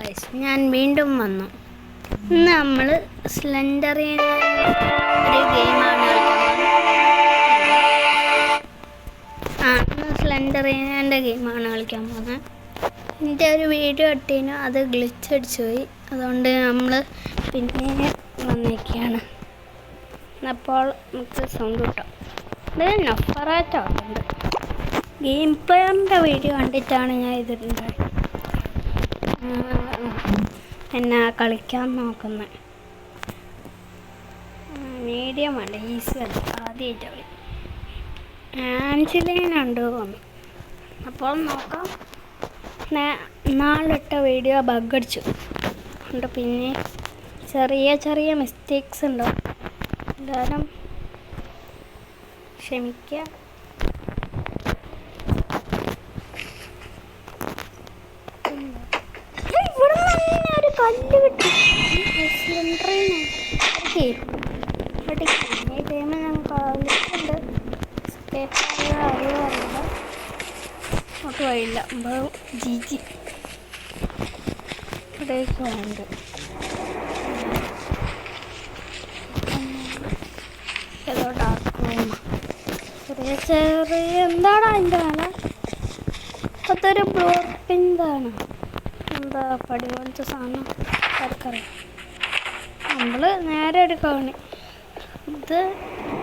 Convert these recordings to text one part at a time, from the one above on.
Guys, ഞാൻ വീണ്ടും വന്നു. ഇന്ന് നമ്മൾ സ്ലെൻഡറിൻ ഒരു ഗെയിമാണ് സ്ലെൻഡറിൻ്റെ ഗെയിമാണ് കളിക്കാൻ പോകുന്നത്. എൻ്റെ ഒരു വീഡിയോ ഇട്ടീനു, അത് ഗ്ലിച്ച് അടിച്ചു പോയി. അതുകൊണ്ട് നമ്മൾ പിന്നെ വന്നിരിക്കുകയാണ്. അപ്പോൾ നമുക്ക് സൗണ്ട് കിട്ടാം. ഇത് നഫറാറ്റുണ്ട്. ഗെയിം പ്ലെയറിൻ്റെ വീഡിയോ കണ്ടിട്ടാണ് ഞാൻ ഇതിട്ടുണ്ടായത്. എന്നാ കളിക്കാൻ നോക്കുന്നത് മീഡിയം അല്ല, ഈസി അല്ല. ആദ്യമായിട്ട് കളി ആൻസിലേനുണ്ട് തോന്നുന്നു. അപ്പോൾ നോക്കാം. നാളിട്ട വീഡിയോ ബഗ് അടിച്ചു ഉണ്ട്. പിന്നെ ചെറിയ ചെറിയ മിസ്റ്റേക്സ് ഉണ്ടോ, എല്ലാവരും ക്ഷമിക്കുക. കല്ല് കിട്ടി ടൈമിൽ ഞാൻ കളിച്ചിട്ടുണ്ട്. അങ്ങോട്ട് വഴിയില്ല. ജിജി ഇവിടേക്ക് ഉണ്ട്. ഏതോ ഡാർക്ക് റൂം, ചെറിയ ചെറിയ എന്താണ് അതിൻ്റെ വില? അതൊരു ബ്ലോപ്പിൻ്റാണ്. എന്താ പടി പോലത്തെ സാധനം ആർക്കറിയാം. നമ്മൾ നേരെ എടുക്കാണ്. ഇത്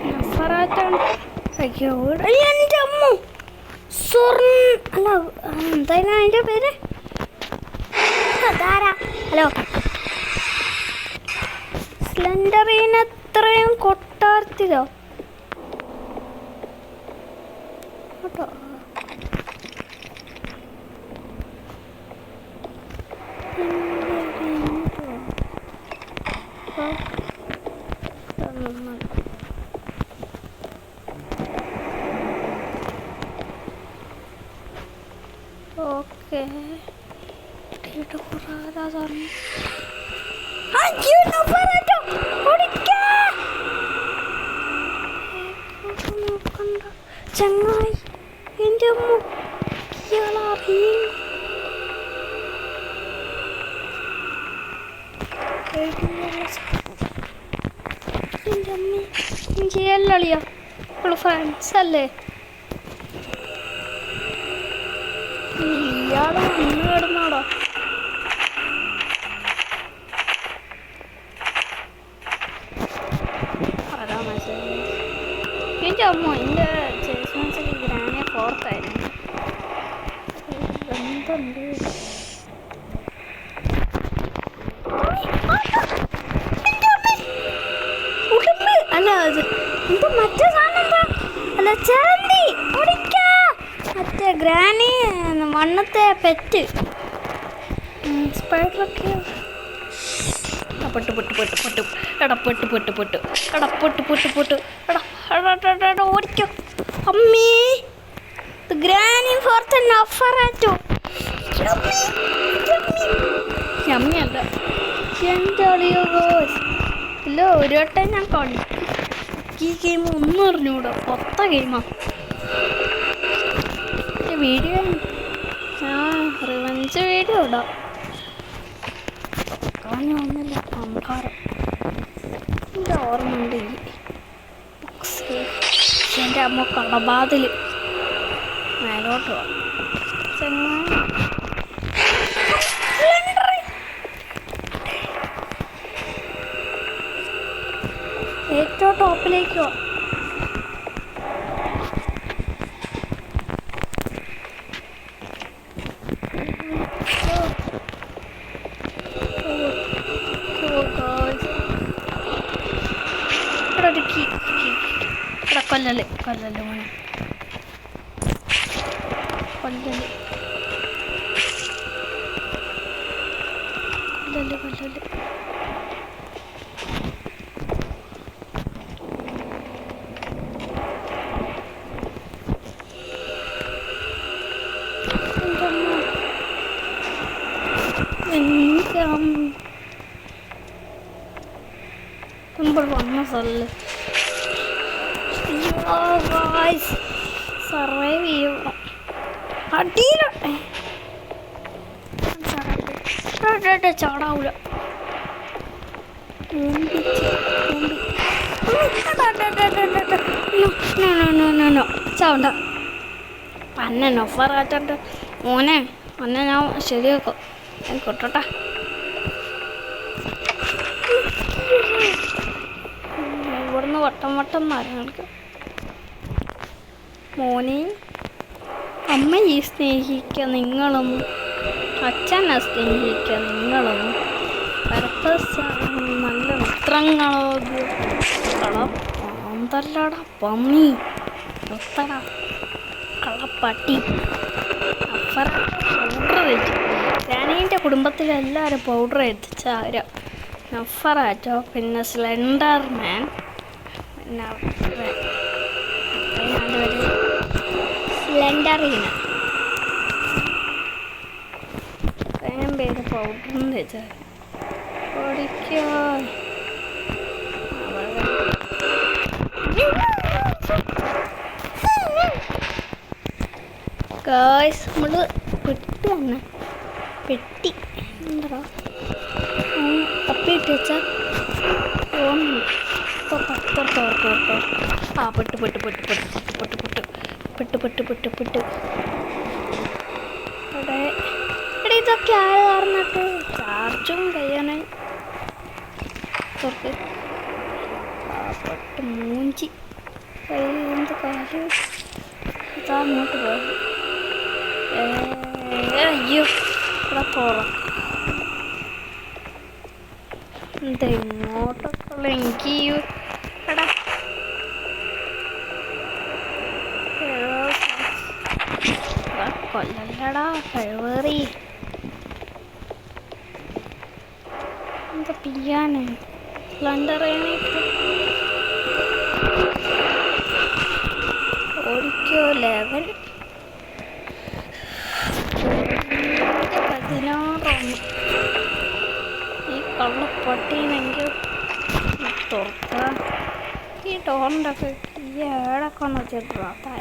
നഫറാറ്റാണ്. എൻ്റെ അമ്മ അല്ല, എന്തായാലും അതിൻ്റെ പേര് ഹലോ. സ്ലെൻഡറിന് എത്രയും കൊട്ടാർത്തിലോ കേട്ടോ. ഓക്കെ, ചങ്ങായി എൻ്റെ ിയോ ഫ്രണ്ട്സ് അല്ലേ? ഇയാള് നിന്ന് കിടന്നാടോ. അതാ മെസ്സേജ്. എൻ്റെ അമ്മ, എൻ്റെ ചേച്ചി മനസ്സിൽ ഗ്രാനെ ഫോർത്തായിരുന്നു. എന്തുണ്ട് അല്ല, അത് എന്താ മറ്റേ സാധനം? എന്താ അല്ല, ചന്തി മറ്റേ ഗ്രാനി മണ്ണത്തെ പെറ്റ് സ്പൈഡറൊക്കെ. പൊട്ട് പൊട്ട് പൊട്ട് പൊട്ട് എടാ, പൊട്ട് പൊട്ട് പൊട്ട് എടാ, പൊട്ട് പൊട്ട് പൊട്ട് എടാ, ഓടിക്കോ അമ്മീ. Granny fourth നഫറാറ്റോ. യമ്മിയല്ല എൻ്റെ അളിയോ ഗോസ്. ഇല്ല, ഒരു വട്ടം ഞാൻ കണ്ടു. ഈ ഗെയിം ഒന്നും അറിഞ്ഞൂടാ, പൊത്ത ഗെയിമാണ്. വീഡിയോ റിവഞ്ച് വീഡിയോ ഇടാം. ഒന്നുമില്ല, അഹങ്കാരം. എൻ്റെ ഓർമ്മയുണ്ട് ഈ ബുക്സ്. എൻ്റെ അമ്മ കടബാതിൽ മേലോട്ട് പോവാം. ഏറ്റവും ടോപ്പിലേക്ക് പോവാം. കൊല്ലല് കൊല്ലല് മോനെ, കൊല്ലല് കൊല്ലല് കൊല്ലല്. നമ്പർ 1 സല്ല്. സർവൈവ് ചെയ്യണം. അടിയിലോട്ടെ ചാടാവൂല. ചാവണ്ട പന്നെ നൊഫറാറ്റണ്ട് മോനെ. അന്നെ ഞാൻ ശരിയാക്കും. ഞാൻ കൊട്ടോട്ടെ. ഇവിടുന്ന് വട്ടം മരങ്ങൾക്ക്. മോനെ അമ്മയെ സ്നേഹിക്കുക നിങ്ങളൊന്നും, അച്ഛനെ സ്നേഹിക്കുക നിങ്ങളൊന്നും, നല്ല മിത്രങ്ങളോ കളപ്പന്തല്ലട പമ്മി ഒത്തട കളപ്പട്ടി. പൗഡർ കഴിച്ചു. രാണീൻ്റെ കുടുംബത്തിലെല്ലാവരും പൗഡർ എത്തിച്ച ആരോ നഫറാറ്റോ, പിന്നെ സ്ലെൻഡർമാൻ, പിന്നെ സ്ലെൻഡറീന പേര് പൗഡറിന് വെച്ചാൽ ഓടിക്കോ. ഗായ്സ് നമ്മൾ പെട്ടി തന്നെ പെട്ടി എന്താ തപ്പിയിട്ട് വെച്ചാൽ ആ പെട്ട് പെട്ട് പെട്ട് പെട്ട് പെട്ട് പെട്ട് പെട്ട് പെട്ട് പെട്ട് പെട്ട് ഇവിടെ ഇവിടെ ഇതൊക്കെ ആര് പറഞ്ഞിട്ട് ചാർജും കഴിയാനായി തുറക്ക്. ആ പെട്ട് മൂഞ്ചി എന്ത് കാര്യം ഇതാ അങ്ങോട്ട് പോയത്. അയ്യോ ഇവിടെ പോറാം. എന്താ ഇങ്ങോട്ടൊക്കെയുള്ള എനിക്ക് എടാ കൊല്ലല്ലടാ കഴിവേറി. എന്താ പിയാന് സ്ലെൻഡറിനായിട്ട് ഓടിക്കോ. 11 16 ഈ കള്ളപ്പട്ടീനെങ്കിൽ തുറക്കാം. ഈ ഡോറിൻ്റെ ഒക്കെ ഈ ഏടൊക്കെ ഒന്ന് വെച്ചിട്ടാ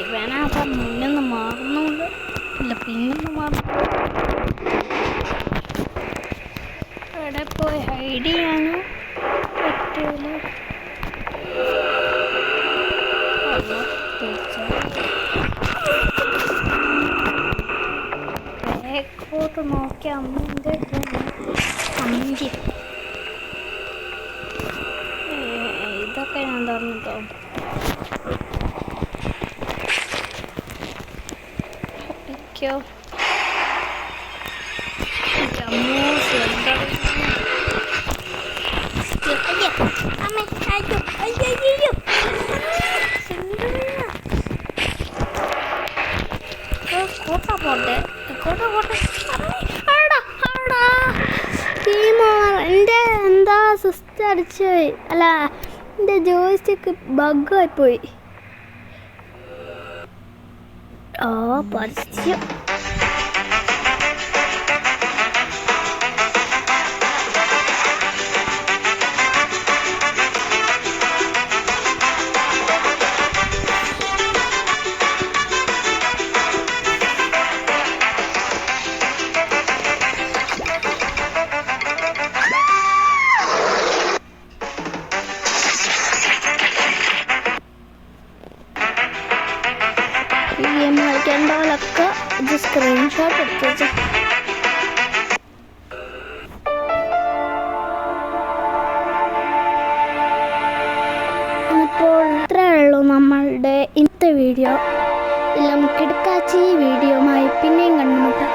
ഇവനാ മുന്നൊന്നും മാറുന്നുള്ളു. ഇല്ല പിന്നൊന്നും മാറുന്നു. ഇവിടെ പോയി ഹൈഡ് ചെയ്യാനും പറ്റൂല. ബേക്കോട്ട് നോക്കി അമ്മൻ്റെ അഞ്ചി ഇതൊക്കെ ഞാൻ പറഞ്ഞിട്ടോ. ോ ജമ്മു സ്ലെൻഡർ കോട്ട പോട്ടെ എൻ്റെ എന്താ സിസ്റ്റർ അടിച്ചു പോയി. അല്ല എൻ്റെ ജോയിസ്റ്റിക്ക് ബഗ്ഗായിപ്പോയി. പരസ്യം ഗെയിം കളിക്കേണ്ടവരൊക്കെ ഇത് സ്ക്രീൻഷോട്ട് എടുത്ത് വെച്ചു. അപ്പോൾ ഇത്രയേ ഉള്ളൂ നമ്മളുടെ ഇന്നത്തെ വീഡിയോ. എല്ലാം കിടക്കാച്ചി വീഡിയോയുമായി പിന്നെയും കണ്ടുമുട്ടാം.